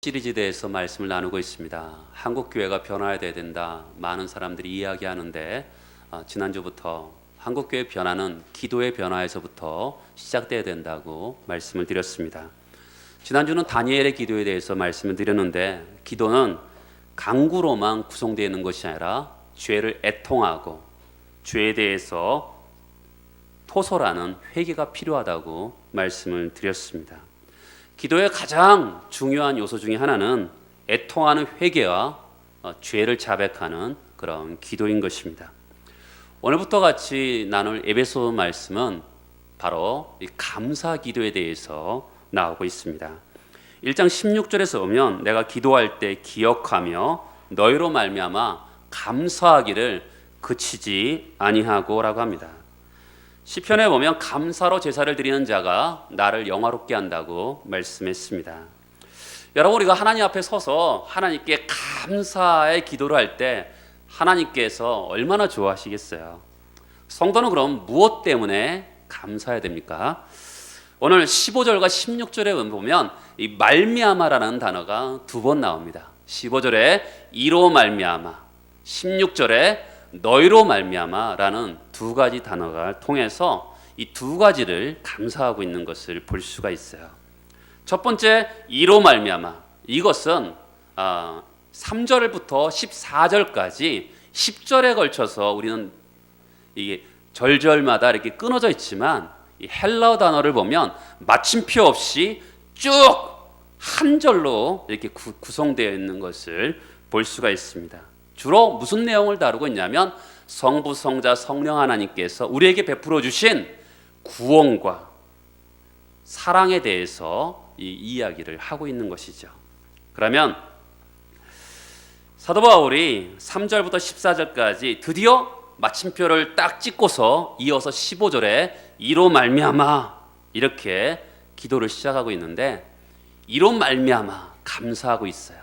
시리즈에 대해서 말씀을 나누고 있습니다. 한국 교회가 변화해야 된다. 많은 사람들이 이야기하는데 지난주부터 한국 교회 변화는 기도의 변화에서부터 시작돼야 된다고 말씀을 드렸습니다. 지난주는 다니엘의 기도에 대해서 말씀을 드렸는데 기도는 강구로만 구성되어 있는 것이 아니라 죄를 애통하고 죄에 대해서 토설하는 회개가 필요하다고 말씀을 드렸습니다. 기도의 가장 중요한 요소 중에 하나는 애통하는 회개와 죄를 자백하는 그런 기도인 것입니다. 오늘부터 같이 나눌 에베소 말씀은 바로 이 감사 기도에 대해서 나오고 있습니다. 1장 16절에서 보면 내가 기도할 때 기억하며 너희로 말미암아 감사하기를 그치지 아니하고라고 합니다. 시편에 보면 감사로 제사를 드리는 자가 나를 영화롭게 한다고 말씀했습니다. 여러분, 우리가 하나님 앞에 서서 하나님께 감사의 기도를 할 때 하나님께서 얼마나 좋아하시겠어요? 성도는 그럼 무엇 때문에 감사해야 됩니까? 오늘 15절과 16절에 보면 이 말미암아라는 단어가 두 번 나옵니다. 15절에 이로 말미암아, 16절에 너희로 말미암아라는 두 가지 단어가 통해서 이 두 가지를 감사하고 있는 것을 볼 수가 있어요. 첫 번째 이로 말미암아, 이것은 3절부터 14절까지 10절에 걸쳐서 우리는 이게 절절마다 이렇게 끊어져 있지만 이 헬라어 단어를 보면 마침표 없이 쭉 한 절로 이렇게 구성되어 있는 것을 볼 수가 있습니다. 주로 무슨 내용을 다루고 있냐면 성부, 성자, 성령 하나님께서 우리에게 베풀어 주신 구원과 사랑에 대해서 이 이야기를 하고 있는 것이죠. 그러면 사도 바울이 3절부터 14절까지 드디어 마침표를 딱 찍고서 이어서 15절에 이로 말미암아 이렇게 기도를 시작하고 있는데 이로 말미암아 감사하고 있어요.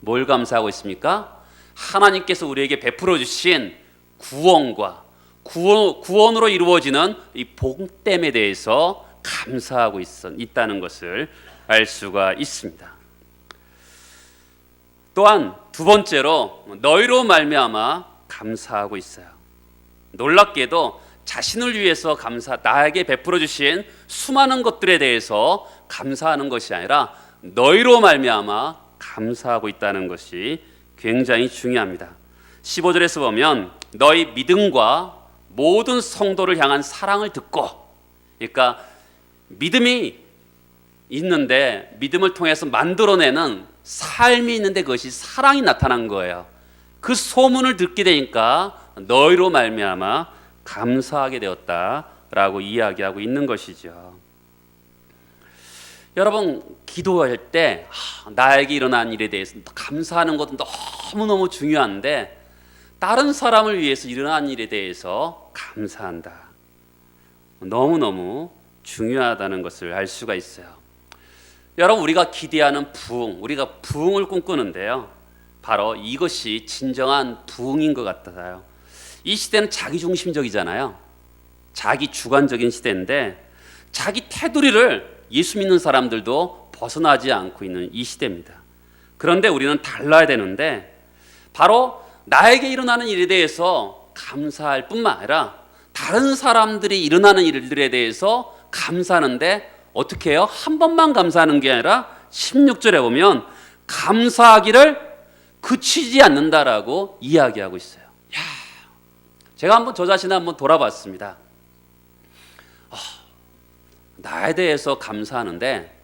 뭘 감사하고 있습니까? 하나님께서 우리에게 베풀어 주신 구원과 구원으로 이루어지는 이 복됨에 대해서 감사하고 있다는 것을 알 수가 있습니다. 또한 두 번째로 너희로 말미암아 감사하고 있어요. 놀랍게도 자신을 위해서 나에게 베풀어 주신 수많은 것들에 대해서 감사하는 것이 아니라 너희로 말미암아 감사하고 있다는 것이 굉장히 중요합니다. 15절에서 보면 너희 믿음과 모든 성도를 향한 사랑을 듣고, 그러니까 믿음이 있는데 믿음을 통해서 만들어내는 삶이 있는데 그것이 사랑이 나타난 거예요. 그 소문을 듣게 되니까 너희로 말미암아 감사하게 되었다라고 이야기하고 있는 것이죠. 여러분, 기도할 때 나에게 일어난 일에 대해서 감사하는 것도 너무너무 중요한데 다른 사람을 위해서 일어난 일에 대해서 감사한다. 너무너무 중요하다는 것을 알 수가 있어요. 여러분, 우리가 기대하는 부흥, 우리가 부흥을 꿈꾸는데요. 바로 이것이 진정한 부흥인 것 같아요. 이 시대는 자기중심적이잖아요. 자기 주관적인 시대인데 자기 테두리를 예수 믿는 사람들도 벗어나지 않고 있는 이 시대입니다. 그런데 우리는 달라야 되는데 바로 나에게 일어나는 일에 대해서 감사할 뿐만 아니라 다른 사람들이 일어나는 일들에 대해서 감사하는데 어떻게 해요? 한 번만 감사하는 게 아니라 16절에 보면 감사하기를 그치지 않는다라고 이야기하고 있어요. 제가 한번 저 자신을 한번 돌아봤습니다. 나에 대해서 감사하는데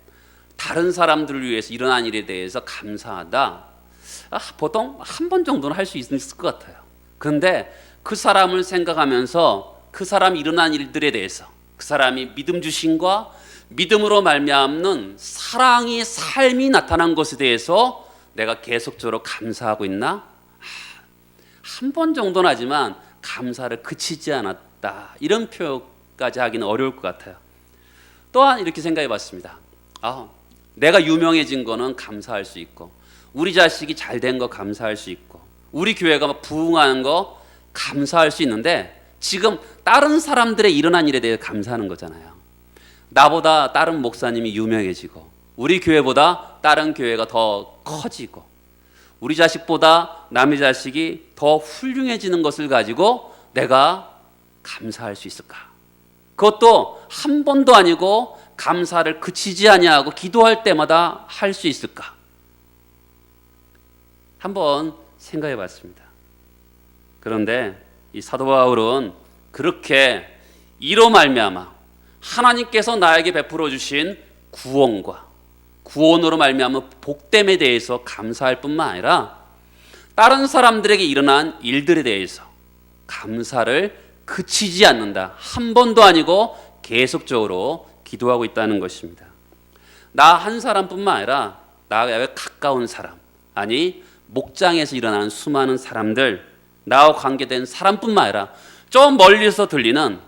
다른 사람들을 위해서 일어난 일에 대해서 감사하다. 보통 한 번 정도는 할 수 있을 것 같아요. 그런데 그 사람을 생각하면서 그 사람이 일어난 일들에 대해서 그 사람이 믿음 주심과 믿음으로 말미암는 사랑의 삶이 나타난 것에 대해서 내가 계속적으로 감사하고 있나? 한 번 정도는 하지만 감사를 그치지 않았다. 이런 표현까지 하기는 어려울 것 같아요. 또한 이렇게 생각해 봤습니다. 내가 유명해진 거는 감사할 수 있고 우리 자식이 잘 된 거 감사할 수 있고 우리 교회가 부흥하는 거 감사할 수 있는데 지금 다른 사람들의 일어난 일에 대해 감사하는 거잖아요. 나보다 다른 목사님이 유명해지고 우리 교회보다 다른 교회가 더 커지고 우리 자식보다 남의 자식이 더 훌륭해지는 것을 가지고 내가 감사할 수 있을까? 그것도 한 번도 아니고 감사를 그치지 아니하고 기도할 때마다 할 수 있을까? 한번 생각해 봤습니다. 그런데 이 사도 바울은 그렇게 이로 말미암아 하나님께서 나에게 베풀어 주신 구원과 구원으로 말미암아 복됨에 대해서 감사할 뿐만 아니라 다른 사람들에게 일어난 일들에 대해서 감사를 그치지 않는다. 한 번도 아니고 계속적으로 기도하고 있다는 것입니다. 나 한 사람뿐만 아니라 나와 가까운 사람, 아니 목장에서 일어나는 수많은 사람들, 나와 관계된 사람뿐만 아니라 좀 멀리서 들리는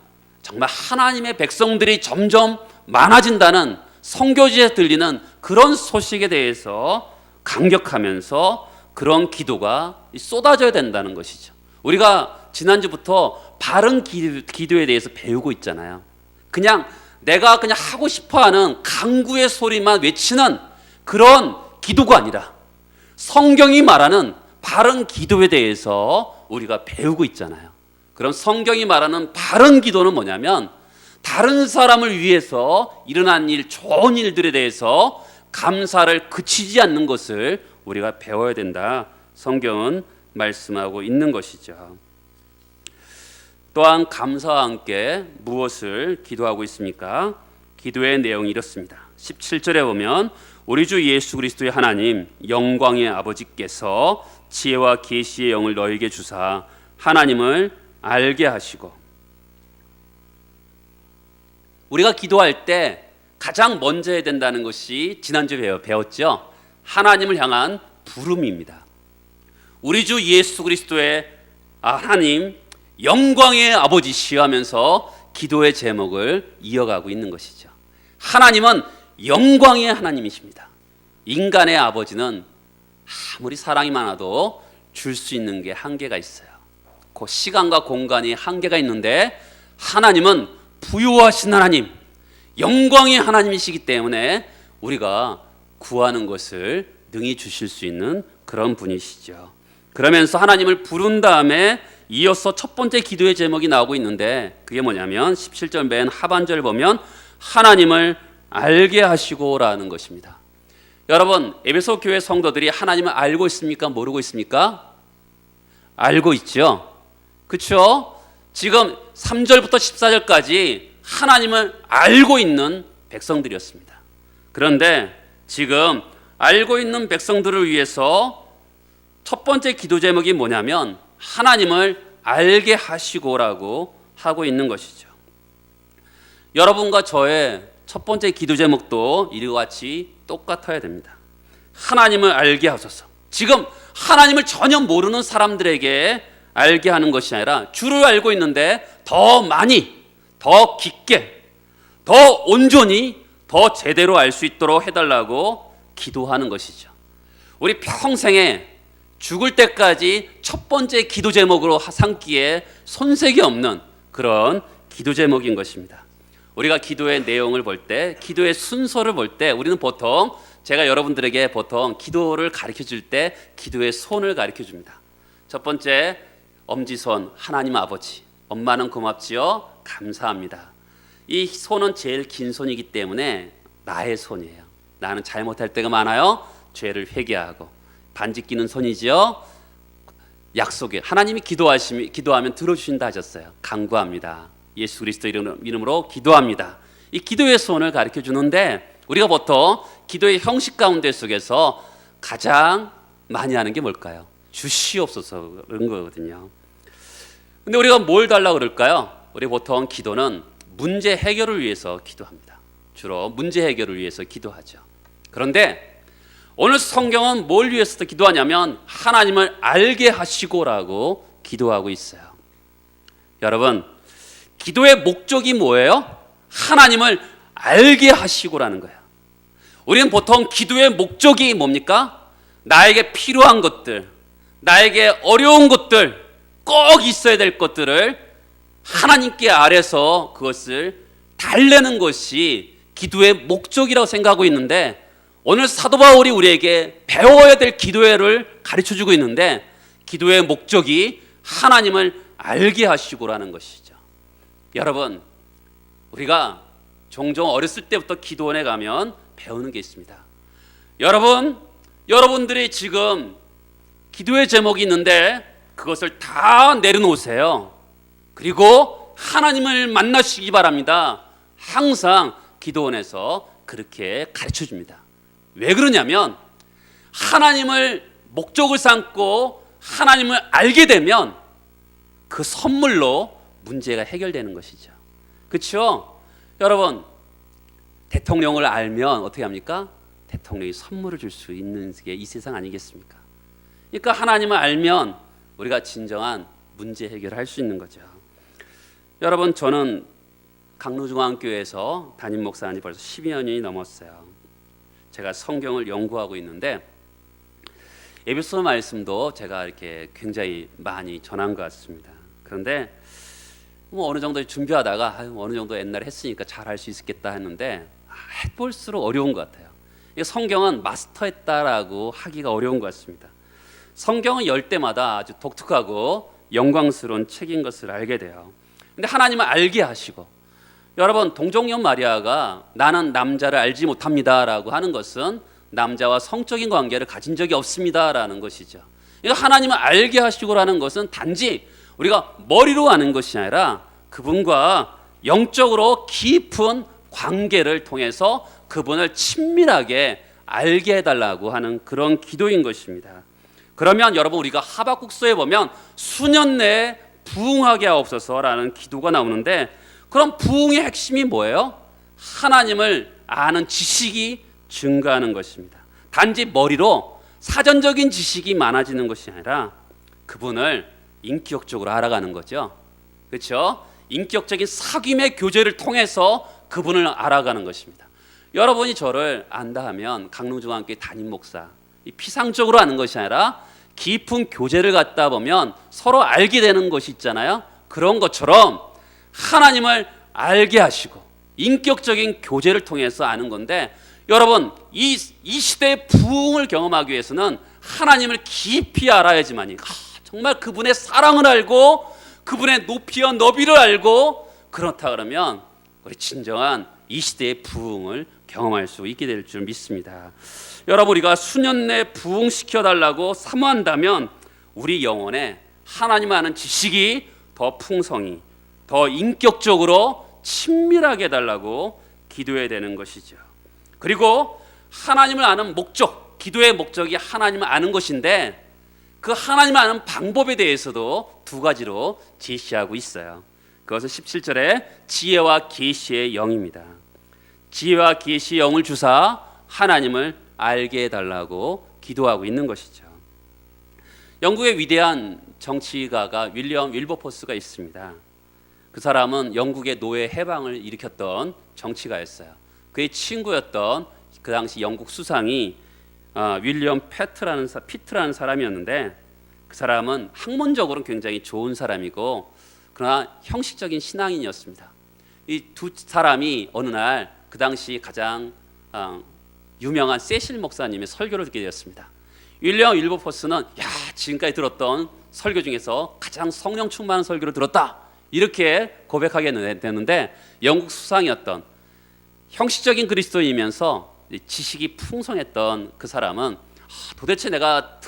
정말 하나님의 백성들이 점점 많아진다는 선교지에서 들리는 그런 소식에 대해서 감격하면서 그런 기도가 쏟아져야 된다는 것이죠. 우리가 지난주부터 바른 기도에 대해서 배우고 있잖아요. 그냥 내가 그냥 하고 싶어하는 강구의 소리만 외치는 그런 기도가 아니라 성경이 말하는 바른 기도에 대해서 우리가 배우고 있잖아요. 그럼 성경이 말하는 바른 기도는 뭐냐면 다른 사람을 위해서 일어난 일, 좋은 일들에 대해서 감사를 그치지 않는 것을 우리가 배워야 된다. 성경은 말씀하고 있는 것이죠. 또한 감사와 함께 무엇을 기도하고 있습니까? 기도의 내용이 이렇습니다. 17절에 보면 우리 주 예수 그리스도의 하나님 영광의 아버지께서 지혜와 계시의 영을 너에게 주사 하나님을 알게 하시고, 우리가 기도할 때 가장 먼저 해야 된다는 것이 지난주에 배웠죠. 하나님을 향한 부름입니다. 우리 주 예수 그리스도의 하나님 영광의 아버지시여 하면서 기도의 제목을 이어가고 있는 것이죠. 하나님은 영광의 하나님이십니다. 인간의 아버지는 아무리 사랑이 많아도 줄 수 있는 게 한계가 있어요. 그 시간과 공간이 한계가 있는데 하나님은 부유하신 하나님, 영광의 하나님이시기 때문에 우리가 구하는 것을 능히 주실 수 있는 그런 분이시죠. 그러면서 하나님을 부른 다음에 이어서 첫 번째 기도의 제목이 나오고 있는데 그게 뭐냐면 17절 맨 하반절 보면 하나님을 알게 하시고라는 것입니다. 여러분, 에베소 교회 성도들이 하나님을 알고 있습니까? 모르고 있습니까? 알고 있죠. 그렇죠? 지금 3절부터 14절까지 하나님을 알고 있는 백성들이었습니다. 그런데 지금 알고 있는 백성들을 위해서 첫 번째 기도 제목이 뭐냐면 하나님을 알게 하시고라고 하고 있는 것이죠. 여러분과 저의 첫 번째 기도 제목도 이와 같이 똑같아야 됩니다. 하나님을 알게 하소서. 지금 하나님을 전혀 모르는 사람들에게 알게 하는 것이 아니라 주를 알고 있는데 더 많이, 더 깊게, 더 온전히, 더 제대로 알 수 있도록 해달라고 기도하는 것이죠. 우리 평생에 죽을 때까지 첫 번째 기도 제목으로 삼기에 손색이 없는 그런 기도 제목인 것입니다. 우리가 기도의 내용을 볼 때, 기도의 순서를 볼 때 우리는 보통 제가 여러분들에게 보통 기도를 가르쳐 줄 때 기도의 손을 가르쳐 줍니다. 첫 번째 엄지손, 하나님 아버지, 엄마는 고맙지요, 감사합니다. 이 손은 제일 긴 손이기 때문에 나의 손이에요. 나는 잘못할 때가 많아요. 죄를 회개하고 반지 끼는 손이지요. 약속에 하나님이 기도하면 들어주신다 하셨어요. 간구합니다. 예수 그리스도 이름으로 기도합니다. 이 기도의 손을 가르쳐 주는데 우리가 보통 기도의 형식 가운데 속에서 가장 많이 하는 게 뭘까요? 주시옵소서 그런 거거든요. 근데 우리가 뭘 달라고 그럴까요? 우리 보통 기도는 문제 해결을 위해서 기도합니다. 주로 문제 해결을 위해서 기도하죠. 그런데 오늘 성경은 뭘 위해서 기도하냐면 하나님을 알게 하시고라고 기도하고 있어요. 여러분, 기도의 목적이 뭐예요? 하나님을 알게 하시고라는 거예요. 우리는 보통 기도의 목적이 뭡니까? 나에게 필요한 것들, 나에게 어려운 것들, 꼭 있어야 될 것들을 하나님께 아뢰서 그것을 달래는 것이 기도의 목적이라고 생각하고 있는데 오늘 사도 바울이 우리에게 배워야 될 기도회를 가르쳐주고 있는데, 기도의 목적이 하나님을 알게 하시고라는 것이죠. 여러분, 우리가 종종 어렸을 때부터 기도원에 가면 배우는 게 있습니다. 여러분들이 지금 기도의 제목이 있는데 그것을 다 내려놓으세요. 그리고 하나님을 만나시기 바랍니다. 항상 기도원에서 그렇게 가르쳐줍니다. 왜 그러냐면, 하나님을 목적을 삼고 하나님을 알게 되면 그 선물로 문제가 해결되는 것이죠. 그렇죠? 여러분, 대통령을 알면 어떻게 합니까? 대통령이 선물을 줄 수 있는 게 이 세상 아니겠습니까? 그러니까 하나님을 알면 우리가 진정한 문제 해결을 할 수 있는 거죠. 여러분, 저는 강로중앙교회에서 담임 목사한 지 벌써 12년이 넘었어요. 제가 성경을 연구하고 있는데 에베소 말씀도 제가 이렇게 굉장히 많이 전한 것 같습니다. 그런데 어느 정도 준비하다가 어느 정도 옛날에 했으니까 잘할 수 있겠다 했는데 해볼수록 어려운 것 같아요. 성경은 마스터했다라고 하기가 어려운 것 같습니다. 성경은 열 때마다 아주 독특하고 영광스러운 책인 것을 알게 돼요. 근데 하나님을 알게 하시고, 여러분, 동정녀 마리아가 나는 남자를 알지 못합니다라고 하는 것은 남자와 성적인 관계를 가진 적이 없습니다라는 것이죠. 그러니까 하나님을 알게 하시고라는 것은 단지 우리가 머리로 아는 것이 아니라 그분과 영적으로 깊은 관계를 통해서 그분을 친밀하게 알게 해달라고 하는 그런 기도인 것입니다. 그러면 여러분, 우리가 하박국서에 보면 수년 내에 부흥하게 하옵소서라는 기도가 나오는데, 그럼 부흥의 핵심이 뭐예요? 하나님을 아는 지식이 증가하는 것입니다. 단지 머리로 사전적인 지식이 많아지는 것이 아니라 그분을 인격적으로 알아가는 거죠. 그렇죠? 인격적인 사귐의 교제를 통해서 그분을 알아가는 것입니다. 여러분이 저를 안다 하면 강릉중앙교회 담임 목사, 피상적으로 아는 것이 아니라 깊은 교제를 갖다 보면 서로 알게 되는 것이 있잖아요. 그런 것처럼 하나님을 알게 하시고 인격적인 교제를 통해서 아는 건데, 여러분, 이 시대의 부흥을 경험하기 위해서는 하나님을 깊이 알아야지만이, 정말 그분의 사랑을 알고 그분의 높이와 너비를 알고, 그렇다 그러면 우리 진정한 이 시대의 부흥을 경험할 수 있게 될 줄 믿습니다. 여러분, 우리가 수년 내 부흥시켜달라고 사모한다면 우리 영혼에 하나님 아는 지식이 더 풍성히, 더 인격적으로 친밀하게 해달라고 기도해야 되는 것이죠. 그리고 하나님을 아는 목적, 기도의 목적이 하나님을 아는 것인데, 그 하나님을 아는 방법에 대해서도 두 가지로 제시하고 있어요. 그것은 17절에 지혜와 계시의 영입니다. 지혜와 계시의 영을 주사 하나님을 알게 해달라고 기도하고 있는 것이죠. 영국의 위대한 정치가가 윌리엄 윌버포스가 있습니다. 그 사람은 영국의 노예 해방을 일으켰던 정치가였어요. 그의 친구였던 그 당시 영국 수상이 윌리엄 피트라는 사람이었는데, 그 사람은 학문적으로는 굉장히 좋은 사람이고 그러나 형식적인 신앙인이었습니다. 이 두 사람이 어느 날 그 당시 가장 유명한 세실 목사님의 설교를 듣게 되었습니다. 윌리엄 윌버포스는 지금까지 들었던 설교 중에서 가장 성령 충만한 설교를 들었다, 이렇게 고백하게 되는데, 영국 수상이었던 형식적인 그리스도인이면서 지식이 풍성했던 그 사람은 도대체 내가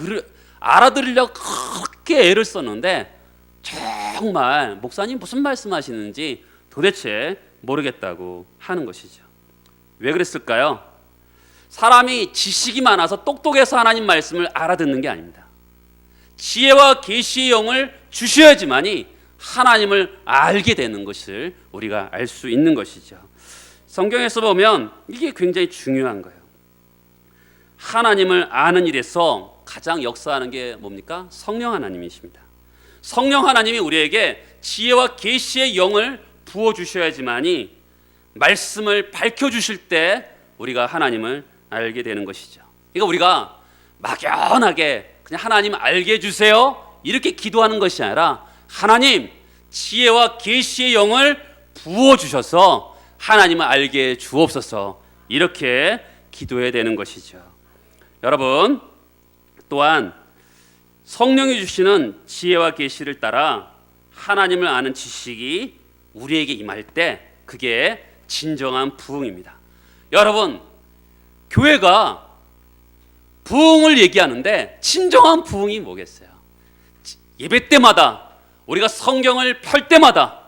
알아들으려고 그렇게 애를 썼는데 정말 목사님 무슨 말씀하시는지 도대체 모르겠다고 하는 것이죠. 왜 그랬을까요? 사람이 지식이 많아서 똑똑해서 하나님 말씀을 알아듣는 게 아닙니다. 지혜와 계시의 영을 주셔야지만이 하나님을 알게 되는 것을 우리가 알 수 있는 것이죠. 성경에서 보면 이게 굉장히 중요한 거예요. 하나님을 아는 일에서 가장 역사하는 게 뭡니까? 성령 하나님이십니다. 성령 하나님이 우리에게 지혜와 계시의 영을 부어주셔야지만이 말씀을 밝혀주실 때 우리가 하나님을 알게 되는 것이죠. 그러니까 우리가 막연하게 그냥 하나님 알게 해주세요 이렇게 기도하는 것이 아니라, 하나님 지혜와 계시의 영을 부어주셔서 하나님을 알게 주옵소서, 이렇게 기도해야 되는 것이죠. 여러분, 또한 성령이 주시는 지혜와 계시를 따라 하나님을 아는 지식이 우리에게 임할 때 그게 진정한 부흥입니다. 여러분, 교회가 부흥을 얘기하는데 진정한 부흥이 뭐겠어요? 예배 때마다 우리가 성경을 펼 때마다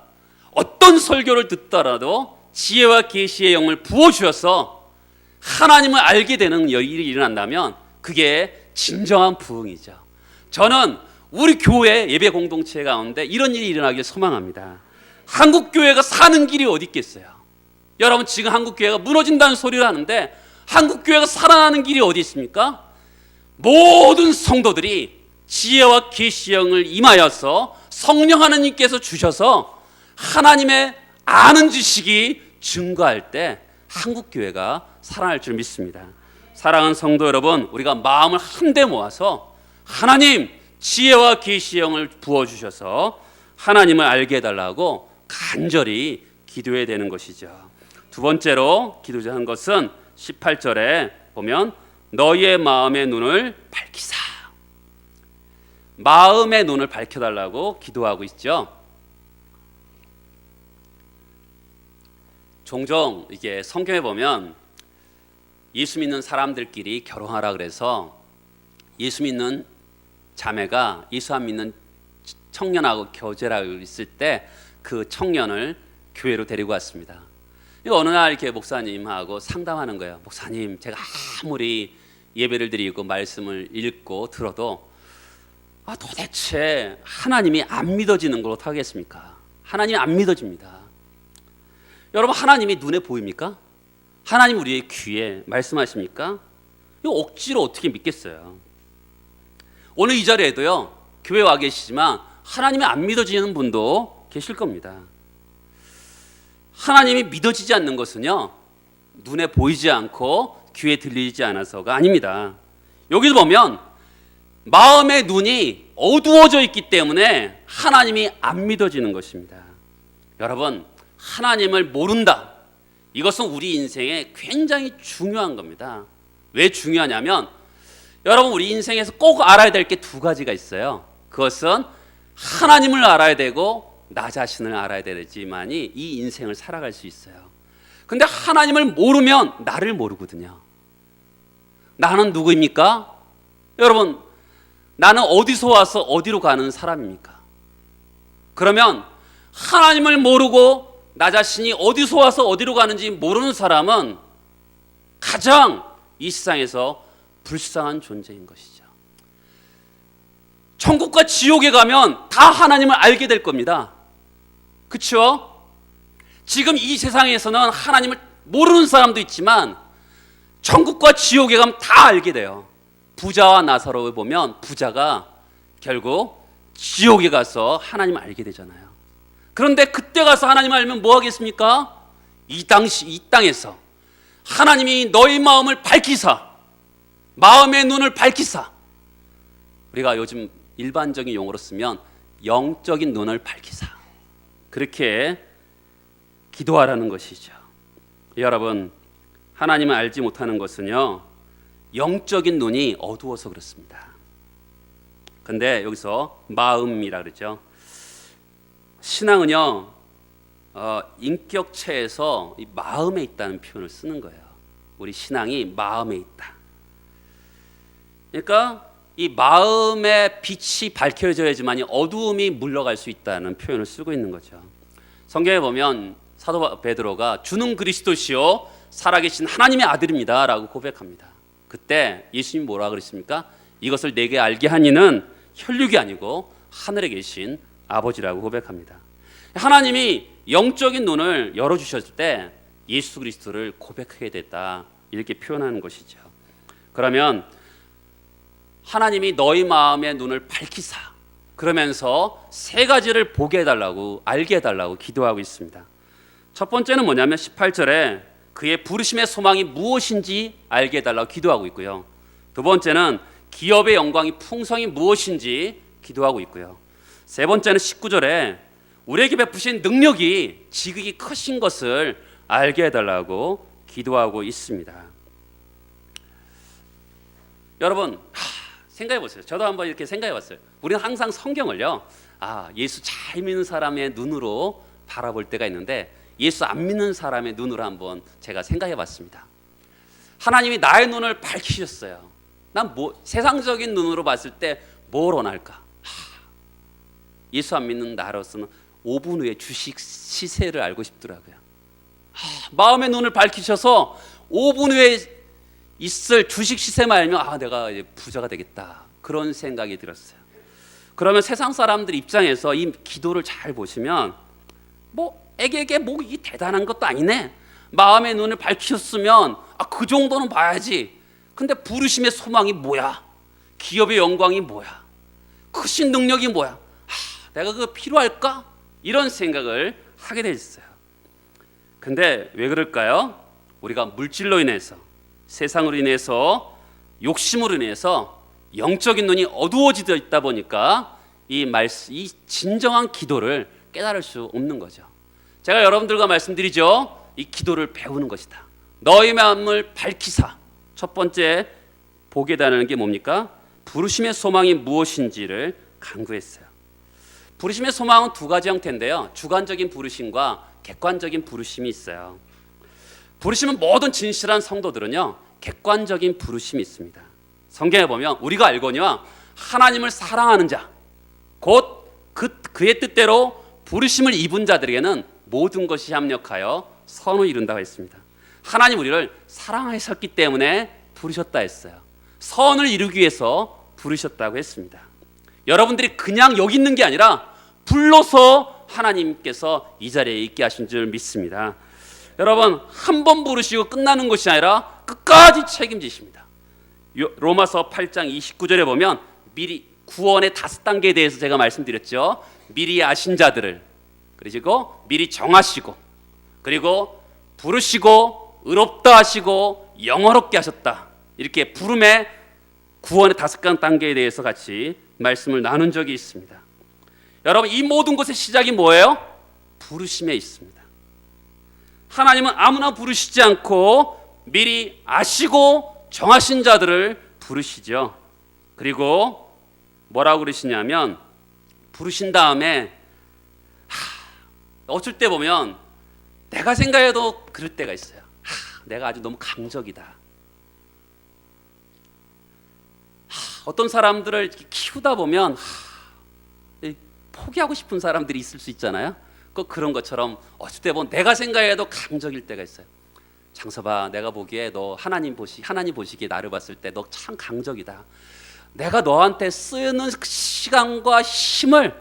어떤 설교를 듣더라도 지혜와 계시의 영을 부어주셔서 하나님을 알게 되는 일이 일어난다면 그게 진정한 부흥이죠. 저는 우리 교회 예배 공동체 가운데 이런 일이 일어나길 소망합니다. 한국 교회가 사는 길이 어디 있겠어요? 여러분, 지금 한국 교회가 무너진다는 소리를 하는데 한국 교회가 살아나는 길이 어디 있습니까? 모든 성도들이 지혜와 계시의 영을 임하여서 성령 하나님께서 주셔서 하나님의 아는 지식이 증거할 때 한국 교회가 살아날 줄 믿습니다. 사랑하는 성도 여러분, 우리가 마음을 한데 모아서 하나님 지혜와 계시의 영을 부어주셔서 하나님을 알게 해달라고 간절히 기도해야 되는 것이죠. 두 번째로 기도한 것은 18절에 보면 너희의 마음의 눈을 밝히사, 마음의 눈을 밝혀달라고 기도하고 있죠. 종종 이게 성경에 보면 예수 믿는 사람들끼리 결혼하라 그래서 예수 믿는 자매가 예수 안 믿는 청년하고 교제를 있을 때 그 청년을 교회로 데리고 왔습니다. 어느 날 이렇게 목사님하고 상담하는 거예요. 목사님, 제가 아무리 예배를 드리고 말씀을 읽고 들어도 도대체 하나님이 안 믿어지는 걸 어떻게 하겠습니까? 하나님이 안 믿어집니다. 여러분, 하나님이 눈에 보입니까? 하나님 우리의 귀에 말씀하십니까? 이거 억지로 어떻게 믿겠어요? 오늘 이 자리에도요, 교회 와 계시지만 하나님이 안 믿어지는 분도 계실 겁니다. 하나님이 믿어지지 않는 것은요, 눈에 보이지 않고 귀에 들리지 않아서가 아닙니다. 여기도 보면 마음의 눈이 어두워져 있기 때문에 하나님이 안 믿어지는 것입니다. 여러분, 하나님을 모른다, 이것은 우리 인생에 굉장히 중요한 겁니다. 왜 중요하냐면 여러분, 우리 인생에서 꼭 알아야 될 게 두 가지가 있어요. 그것은 하나님을 알아야 되고 나 자신을 알아야 되지만이 이 인생을 살아갈 수 있어요. 근데 하나님을 모르면 나를 모르거든요. 나는 누구입니까? 여러분, 나는 어디서 와서 어디로 가는 사람입니까? 그러면 하나님을 모르고 나 자신이 어디서 와서 어디로 가는지 모르는 사람은 가장 이 세상에서 불쌍한 존재인 것이죠. 천국과 지옥에 가면 다 하나님을 알게 될 겁니다. 그렇죠? 지금 이 세상에서는 하나님을 모르는 사람도 있지만 천국과 지옥에 가면 다 알게 돼요. 부자와 나사로를 보면 부자가 결국 지옥에 가서 하나님을 알게 되잖아요. 그런데 그때 가서 하나님을 알면 뭐 하겠습니까? 이 땅에서 하나님이 너희 마음을 밝히사, 마음의 눈을 밝히사, 우리가 요즘 일반적인 용어로 쓰면 영적인 눈을 밝히사, 그렇게 기도하라는 것이죠. 여러분, 하나님을 알지 못하는 것은요, 영적인 눈이 어두워서 그렇습니다. 근데 여기서 마음이라 그러죠. 신앙은요, 인격체에서 이 마음에 있다는 표현을 쓰는 거예요. 우리 신앙이 마음에 있다. 그러니까 이 마음의 빛이 밝혀져야지만 어두움이 물러갈 수 있다는 표현을 쓰고 있는 거죠. 성경에 보면 사도 베드로가 주는 그리스도시요 살아계신 하나님의 아들입니다 라고 고백합니다. 그때 예수님이 뭐라 그랬습니까? 이것을 내게 알게 한 이는 혈육이 아니고 하늘에 계신 아버지라고 고백합니다. 하나님이 영적인 눈을 열어주셨을 때 예수 그리스도를 고백하게 됐다, 이렇게 표현하는 것이죠. 그러면 하나님이 너희 마음의 눈을 밝히사, 그러면서 세 가지를 보게 해달라고, 알게 해달라고 기도하고 있습니다. 첫 번째는 뭐냐면 18절에 그의 부르심의 소망이 무엇인지 알게 해달라고 기도하고 있고요. 두 번째는 기업의 영광이 풍성이 무엇인지 기도하고 있고요. 세 번째는 19절에 우리에게 베푸신 능력이 지극히 크신 것을 알게 해달라고 기도하고 있습니다. 여러분 생각해 보세요. 저도 한번 이렇게 생각해 봤어요. 우리는 항상 성경을요, 예수 잘 믿는 사람의 눈으로 바라볼 때가 있는데 예수 안 믿는 사람의 눈으로 한번 제가 생각해 봤습니다. 하나님이 나의 눈을 밝히셨어요. 난 세상적인 눈으로 봤을 때 뭘 원할까? 예수 안 믿는 나로서는 5분 후에 주식 시세를 알고 싶더라고요. 마음의 눈을 밝히셔서 5분 후에 있을 주식 시세만 알면 내가 이제 부자가 되겠다, 그런 생각이 들었어요. 그러면 세상 사람들 입장에서 이 기도를 잘 보시면 애게 이 대단한 것도 아니네, 마음의 눈을 밝히셨으면 그 정도는 봐야지. 근데 부르심의 소망이 뭐야? 기업의 영광이 뭐야? 크신 능력이 뭐야? 내가 그거 필요할까? 이런 생각을 하게 됐어요. 근데 왜 그럴까요? 우리가 물질로 인해서, 세상으로 인해서, 욕심으로 인해서 영적인 눈이 어두워지어 있다 보니까 이 진정한 기도를 깨달을 수 없는 거죠. 제가 여러분들과 말씀드리죠. 이 기도를 배우는 것이다. 너희 마음을 밝히사. 첫 번째 보게 되는 게 뭡니까? 부르심의 소망이 무엇인지를 강구했어요. 부르심의 소망은 두 가지 형태인데요. 주관적인 부르심과 객관적인 부르심이 있어요. 부르심은 모든 진실한 성도들은요, 객관적인 부르심이 있습니다. 성경에 보면 우리가 알거니와 하나님을 사랑하는 자, 곧 그의 뜻대로 부르심을 입은 자들에게는 모든 것이 합력하여 선을 이룬다고 했습니다. 하나님 우리를 사랑하셨기 때문에 부르셨다 했어요. 선을 이루기 위해서 부르셨다고 했습니다. 여러분들이 그냥 여기 있는 게 아니라 불러서 하나님께서 이 자리에 있게 하신 줄 믿습니다. 여러분, 한 번 부르시고 끝나는 것이 아니라 끝까지 책임지십니다. 로마서 8장 29절에 보면 미리 구원의 5단계에 대해서 제가 말씀드렸죠. 미리 아신 자들을, 그리고 미리 정하시고, 그리고 부르시고 의롭다 하시고 영화롭게 하셨다. 이렇게 부름의 구원의 5단계에 대해서 같이 말씀을 나눈 적이 있습니다. 여러분, 이 모든 것의 시작이 뭐예요? 부르심에 있습니다. 하나님은 아무나 부르시지 않고 미리 아시고 정하신 자들을 부르시죠. 그리고 뭐라고 그러시냐면, 부르신 다음에 어쩔 때 보면 내가 생각해도 그럴 때가 있어요. 내가 아주 너무 강적이다. 어떤 사람들을 키우다 보면 포기하고 싶은 사람들이 있을 수 있잖아요. 그런 것처럼 어쩔 때 보면 내가 생각해도 강적일 때가 있어요. 장서봐, 내가 보기에 너 하나님 보시기에 나를 봤을 때 너 참 강적이다. 내가 너한테 쓰는 시간과 힘을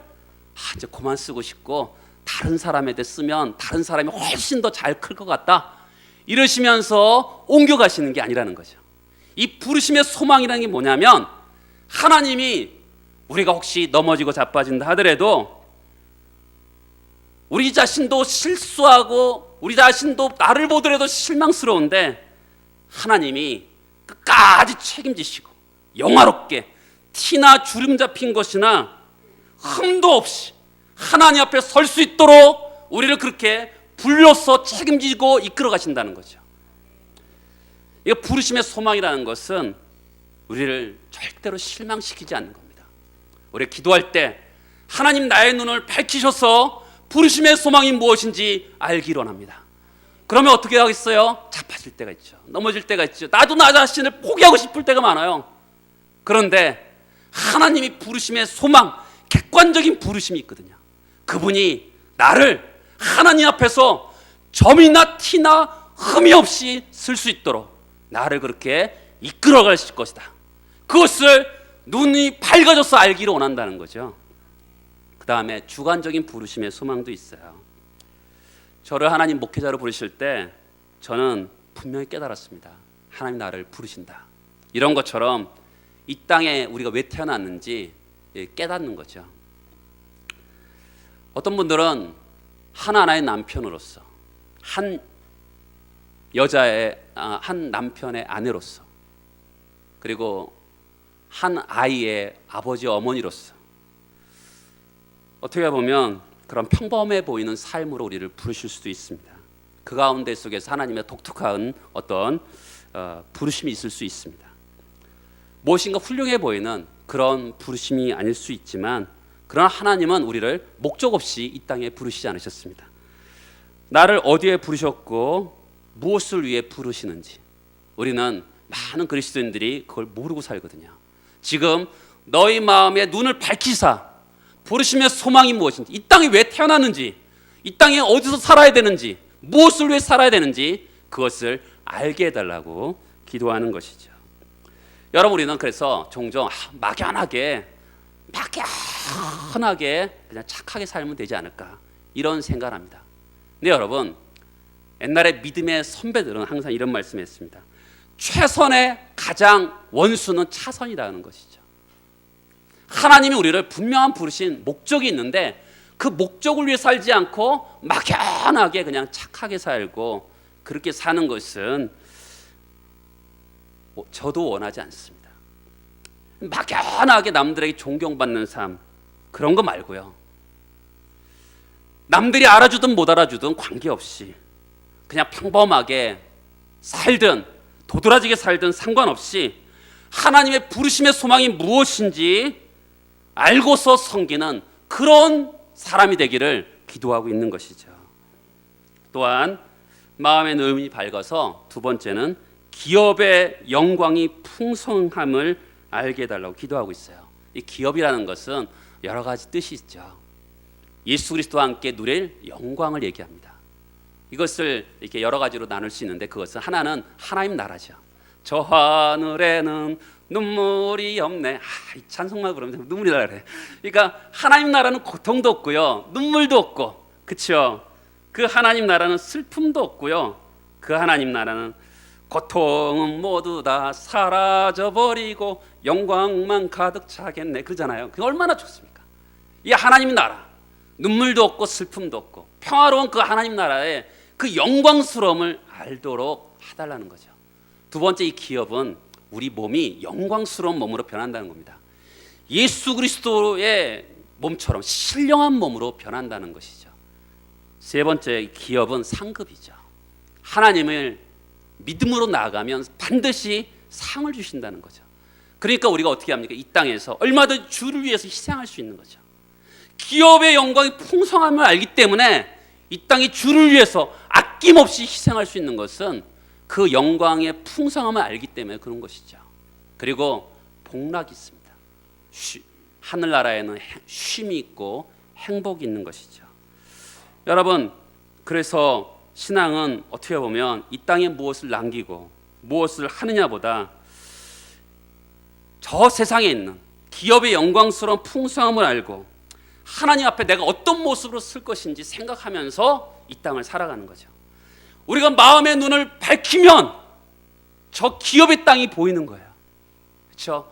이제 그만 쓰고 싶고 다른 사람한테 쓰면 다른 사람이 훨씬 더 잘 클 것 같다. 이러시면서 옮겨가시는 게 아니라는 거죠. 이 부르심의 소망이라는 게 뭐냐면, 하나님이 우리가 혹시 넘어지고 자빠진다 하더라도 우리 자신도 실수하고 우리 자신도 나를 보더라도 실망스러운데 하나님이 끝까지 책임지시고 영화롭게 티나 주름 잡힌 것이나 흠도 없이 하나님 앞에 설 수 있도록 우리를 그렇게 불러서 책임지고 이끌어 가신다는 거죠. 이 부르심의 소망이라는 것은 우리를 절대로 실망시키지 않는 겁니다. 우리 기도할 때 하나님 나의 눈을 밝히셔서 부르심의 소망이 무엇인지 알기 원합니다. 그러면 어떻게 하겠어요? 자빠질 때가 있죠. 넘어질 때가 있죠. 나도 나 자신을 포기하고 싶을 때가 많아요. 그런데 하나님이 부르심의 소망, 객관적인 부르심이 있거든요. 그분이 나를 하나님 앞에서 점이나 티나 흠이 없이 쓸 수 있도록 나를 그렇게 이끌어 가실 것이다. 그것을 눈이 밝아져서 알기를 원한다는 거죠. 그 다음에 주관적인 부르심의 소망도 있어요. 저를 하나님 목회자로 부르실 때 저는 분명히 깨달았습니다. 하나님 나를 부르신다. 이런 것처럼 이 땅에 우리가 왜 태어났는지 깨닫는 거죠. 어떤 분들은 하나의 남편으로서, 한 여자의 한 남편의 아내로서, 그리고 한 아이의 아버지 어머니로서 어떻게 보면 그런 평범해 보이는 삶으로 우리를 부르실 수도 있습니다. 그 가운데 속에서 하나님의 독특한 어떤 부르심이 있을 수 있습니다. 무엇인가 훌륭해 보이는 그런 부르심이 아닐 수 있지만, 그러나 하나님은 우리를 목적 없이 이 땅에 부르시지 않으셨습니다. 나를 어디에 부르셨고 무엇을 위해 부르시는지 우리는 많은 그리스도인들이 그걸 모르고 살거든요. 지금 너희 마음에 눈을 밝히사 부르심의 소망이 무엇인지, 이 땅에 왜 태어났는지, 이 땅에 어디서 살아야 되는지, 무엇을 위해 살아야 되는지 그것을 알게 해달라고 기도하는 것이죠. 여러분, 우리는 그래서 종종 막연하게 그냥 착하게 살면 되지 않을까, 이런 생각을 합니다. 근데 여러분, 옛날에 믿음의 선배들은 항상 이런 말씀했습니다. 최선의 가장 원수는 차선이라는 것이죠. 하나님이 우리를 분명한 부르신 목적이 있는데 그 목적을 위해 살지 않고 막연하게 그냥 착하게 살고 그렇게 사는 것은 저도 원하지 않습니다. 막연하게 남들에게 존경받는 삶, 그런 거 말고요. 남들이 알아주든 못 알아주든 관계없이 그냥 평범하게 살든 도드라지게 살든 상관없이 하나님의 부르심의 소망이 무엇인지 알고서 섬기는 그런 사람이 되기를 기도하고 있는 것이죠. 또한 마음의 눈이 밝아서 두 번째는 기업의 영광이 풍성함을 알게 해달라고 기도하고 있어요. 이 기업이라는 것은 여러 가지 뜻이 있죠. 예수 그리스도와 함께 누릴 영광을 얘기합니다. 이것을 이렇게 여러 가지로 나눌 수 있는데, 그것은 하나는 하나님 나라죠. 저 하늘에는 눈물이 없네. 이 찬송만 부르면 눈물이 나라 그래. 그러니까 하나님 나라는 고통도 없고요, 눈물도 없고, 그렇죠? 그 하나님 나라는 슬픔도 없고요, 그 하나님 나라는 고통은 모두 다 사라져버리고 영광만 가득 차겠네, 그러잖아요. 그게 얼마나 좋습니까? 이 하나님 나라, 눈물도 없고 슬픔도 없고 평화로운 그 하나님 나라의 그 영광스러움을 알도록 해달라는 거죠. 두 번째, 이 기업은 우리 몸이 영광스러운 몸으로 변한다는 겁니다. 예수 그리스도의 몸처럼 신령한 몸으로 변한다는 것이죠. 세 번째, 기업은 상급이죠. 하나님을 믿음으로 나아가면 반드시 상을 주신다는 거죠. 그러니까 우리가 어떻게 합니까? 이 땅에서 얼마든지 주를 위해서 희생할 수 있는 거죠. 기업의 영광이 풍성함을 알기 때문에 이 땅에 주를 위해서 아낌없이 희생할 수 있는 것은 그 영광의 풍성함을 알기 때문에 그런 것이죠. 그리고 복락이 있습니다. 하늘나라에는 쉼이 있고 행복이 있는 것이죠. 여러분, 그래서 신앙은 어떻게 보면 이 땅에 무엇을 남기고 무엇을 하느냐보다 저 세상에 있는 기업의 영광스러운 풍성함을 알고 하나님 앞에 내가 어떤 모습으로 쓸 것인지 생각하면서 이 땅을 살아가는 거죠. 우리가 마음의 눈을 밝히면 저 기업의 땅이 보이는 거예요. 그렇죠?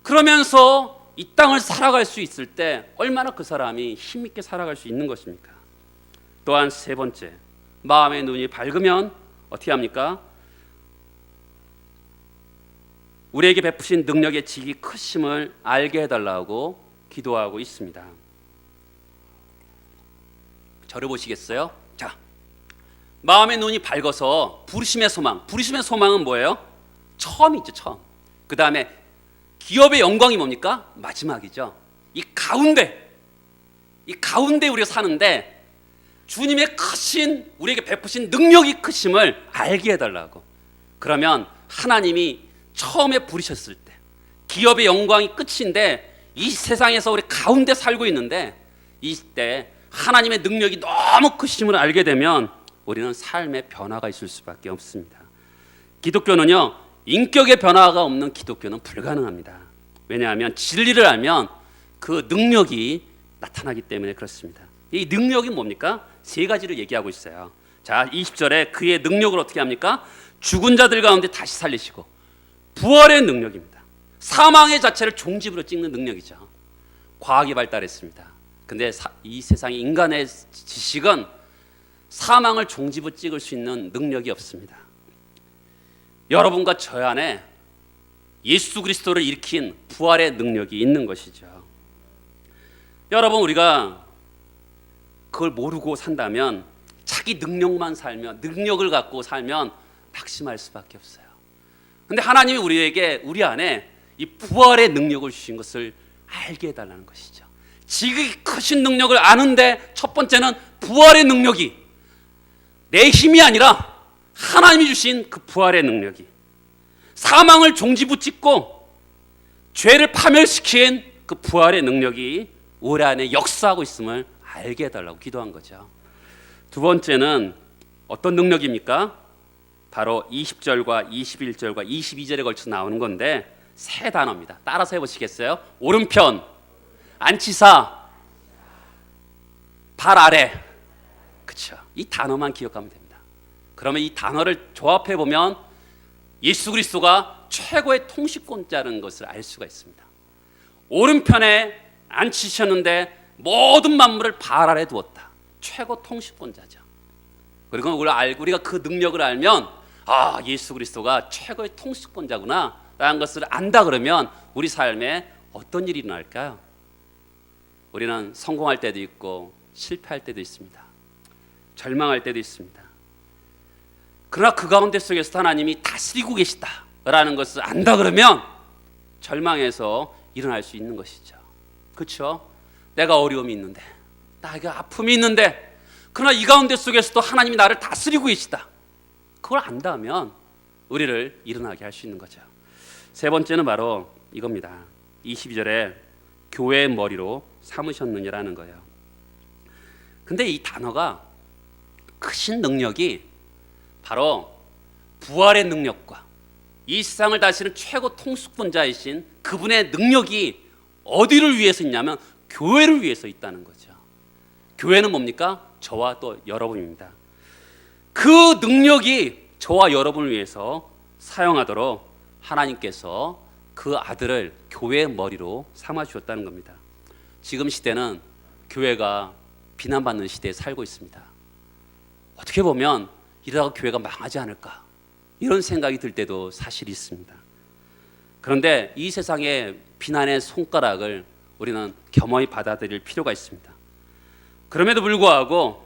그러면서 이 땅을 살아갈 수 있을 때 얼마나 그 사람이 힘있게 살아갈 수 있는 것입니까? 또한 세 번째, 마음의 눈이 밝으면 어떻게 합니까? 우리에게 베푸신 능력의 지기 크심을 알게 해달라고 기도하고 있습니다. 저를 보시겠어요? 자, 마음의 눈이 밝아서 부르심의 소망. 부르심의 소망은 뭐예요? 처음이죠, 처음. 그 다음에 기업의 영광이 뭡니까? 마지막이죠. 이 가운데 우리가 사는데 주님의 크신, 우리에게 베푸신 능력이 크심을 알게 해달라고. 그러면 하나님이 처음에 부르셨을 때 기업의 영광이 끝인데 이 세상에서 우리 가운데 살고 있는데 이때 하나님의 능력이 너무 크심을 알게 되면 우리는 삶의 변화가 있을 수밖에 없습니다. 기독교는요, 인격의 변화가 없는 기독교는 불가능합니다. 왜냐하면 진리를 알면 그 능력이 나타나기 때문에 그렇습니다. 이 능력이 뭡니까? 세 가지를 얘기하고 있어요. 자, 20절에 그의 능력을 어떻게 합니까? 죽은 자들 가운데 다시 살리시고, 부활의 능력입니다. 사망의 자체를 종집으로 찍는 능력이죠. 과학이 발달했습니다. 근데 이 세상의 인간의 지식은 사망을 종집으로 찍을 수 있는 능력이 없습니다. 여러분과 저 안에 예수 그리스도를 일으킨 부활의 능력이 있는 것이죠. 여러분, 우리가 그걸 모르고 산다면, 자기 능력만 살면, 능력을 갖고 살면 낙심할 수밖에 없어요. 근데 하나님이 우리에게, 우리 안에 이 부활의 능력을 주신 것을 알게 해달라는 것이죠. 지극히 크신 능력을 아는데 첫 번째는 부활의 능력이 내 힘이 아니라 하나님이 주신 그 부활의 능력이 사망을 종지부짓고 죄를 파멸시킨 그 부활의 능력이 우리 안에 역사하고 있음을 알게 해달라고 기도한 거죠. 두 번째는 어떤 능력입니까? 바로 20절과 21절과 22절에 걸쳐 나오는 건데 세 단어입니다. 따라서 해보시겠어요? 오른편, 안치사, 발 아래. 그렇죠. 이 단어만 기억하면 됩니다. 그러면 이 단어를 조합해 보면 예수 그리스도가 최고의 통치권자라는 것을 알 수가 있습니다. 오른편에 앉히셨는데 모든 만물을 발 아래 두었다. 최고 통치권자죠. 그리고 우리가 그 능력을 알면 아, 예수 그리스도가 최고의 통치권자구나 라는 것을 안다 그러면 우리 삶에 어떤 일이 일어날까요? 우리는 성공할 때도 있고 실패할 때도 있습니다. 절망할 때도 있습니다. 그러나 그 가운데 속에서 하나님이 다스리고 계시다라는 것을 안다 그러면 절망에서 일어날 수 있는 것이죠. 그렇죠? 내가 어려움이 있는데, 나에게 아픔이 있는데, 그러나 이 가운데 속에서도 하나님이 나를 다스리고 계시다. 그걸 안다면 우리를 일어나게 할 수 있는 거죠. 세 번째는 바로 이겁니다. 22절에 교회의 머리로 삼으셨느냐라는 거예요. 근데 이 단어가 크신 능력이 바로 부활의 능력과 이 세상을 다스리는 최고 통수권자이신 그분의 능력이 어디를 위해서 있냐면 교회를 위해서 있다는 거죠. 교회는 뭡니까? 저와 또 여러분입니다. 그 능력이 저와 여러분을 위해서 사용하도록 하나님께서 그 아들을 교회의 머리로 삼아 주셨다는 겁니다. 지금 시대는 교회가 비난받는 시대에 살고 있습니다. 어떻게 보면 이러다가 교회가 망하지 않을까 이런 생각이 들 때도 사실 있습니다. 그런데 이 세상의 비난의 손가락을 우리는 겸허히 받아들일 필요가 있습니다. 그럼에도 불구하고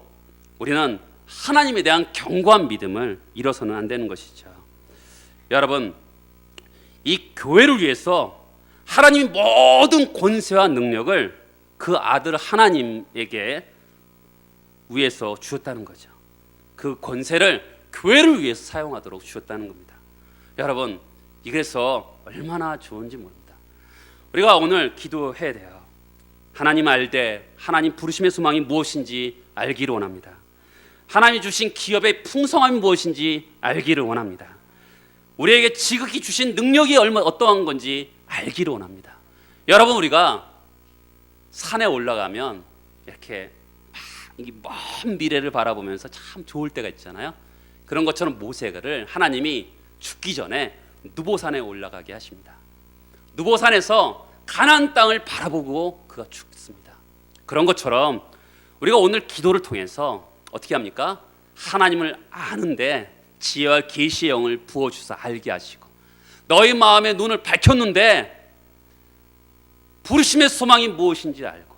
우리는 하나님에 대한 견고한 믿음을 잃어서는 안 되는 것이죠. 여러분, 이 교회를 위해서 하나님이 모든 권세와 능력을 그 아들 하나님에게 위해서 주셨다는 거죠. 그 권세를 교회를 위해서 사용하도록 주셨다는 겁니다. 여러분, 이래서 얼마나 좋은지 모릅니다. 우리가 오늘 기도해야 돼요. 하나님 알되 하나님 부르심의 소망이 무엇인지 알기를 원합니다. 하나님이 주신 기업의 풍성함이 무엇인지 알기를 원합니다. 우리에게 지극히 주신 능력이 어떠한 건지 알기를 원합니다. 여러분, 우리가 산에 올라가면 이렇게 먼 미래를 바라보면서 참 좋을 때가 있잖아요. 그런 것처럼 모세를 하나님이 죽기 전에 느보산에 올라가게 하십니다. 느보산에서 가나안 땅을 바라보고 그가 죽습니다. 그런 것처럼 우리가 오늘 기도를 통해서 어떻게 합니까? 하나님을 아는데 지혜와 계시의 영을 부어주사 알게 하시고, 너희 마음의 눈을 밝혔는데 부르심의 소망이 무엇인지 알고,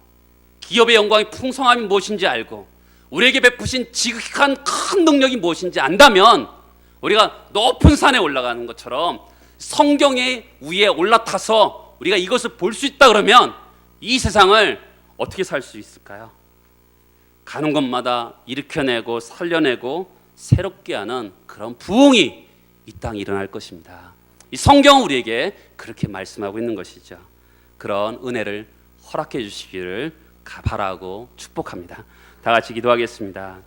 기업의 영광이 풍성함이 무엇인지 알고, 우리에게 베푸신 지극한 큰 능력이 무엇인지 안다면 우리가 높은 산에 올라가는 것처럼 성경의 위에 올라타서 우리가 이것을 볼 수 있다 그러면 이 세상을 어떻게 살 수 있을까요? 가는 곳마다 일으켜내고 살려내고 새롭게 하는 그런 부흥이 이 땅에 일어날 것입니다. 이 성경은 우리에게 그렇게 말씀하고 있는 것이죠. 그런 은혜를 허락해 주시기를 바라고 축복합니다. 다 같이 기도하겠습니다.